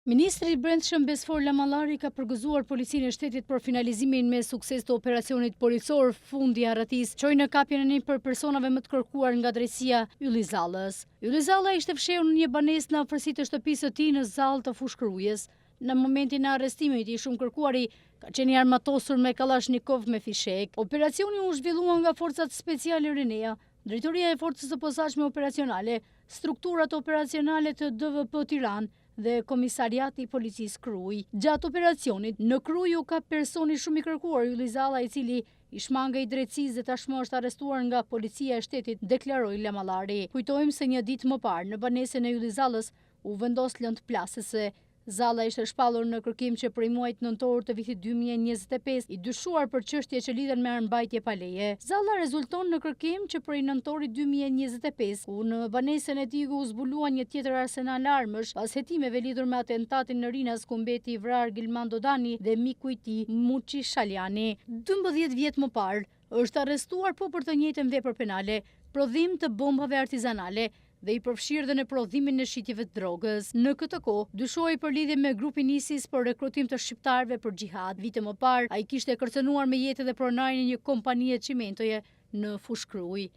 Ministri i Brendshëm Besfor Lamallari ka përgëzuar Policinë e Shtetit për finalizimin me sukses të operacionit policor Fundi i Arratisë, çoi në kapjen e 1 për personave më të kërkuar nga drejtësia Ylli Zallës. Ylli Zalla ishte fshehur në një banesë në afërsi të shtëpisë së tij në Zallë të Fushkërujës. Në momentin e arrestimit i shumë kërkuari ka qenë armatosur me Kalashnikov me fishek. Operacioni u zhvillua nga forcat speciale Renea, Drejtoria e Forcës së Posaçme Operacionale, strukturat operacionale të DVP Tiranë dhe Komisariati i Policisë Kruj. Gjatë operacionit, në Kruj u kap personi shumë i kërkuar, Ylli Zalla, i cili i shmangej drejtësisë dhe tashmë është arrestuar nga Policia e Shtetit, deklaroi Lamallari. Kujtojmë se një ditë më parë, në banesën e Ylli Zallës u vendos lëndë plasëse. Zalla ishte shpallur në kërkim që prej muajit nëntor të vitit 2025 i dyshuar për çështje që lidhen me armbajtje pa leje. Zalla rezulton në kërkim që prej nëntorit 2025, ku në banesën e tij u zbulua një tjetër arsenal armësh pas hetimeve lidhur me atentatin në Rinas ku mbeti i vrarë Gilman Dodani dhe miku i tij Muçi Shaljani. 12 vjet më parë është arrestuar po për të njëjtën vepër penale, prodhim të bombave artizanale dhe i përfshirë dhe në prodhimin e shitjeve të drogës. Në këtë kohë, dyshohej për lidhje me grupin ISIS për rekrutim të shqiptarëve për xhihad. Vite më parë, ai kishte kërcënuar me jetë dhe pronarin e një kompanie çimentoje në Fushkruj.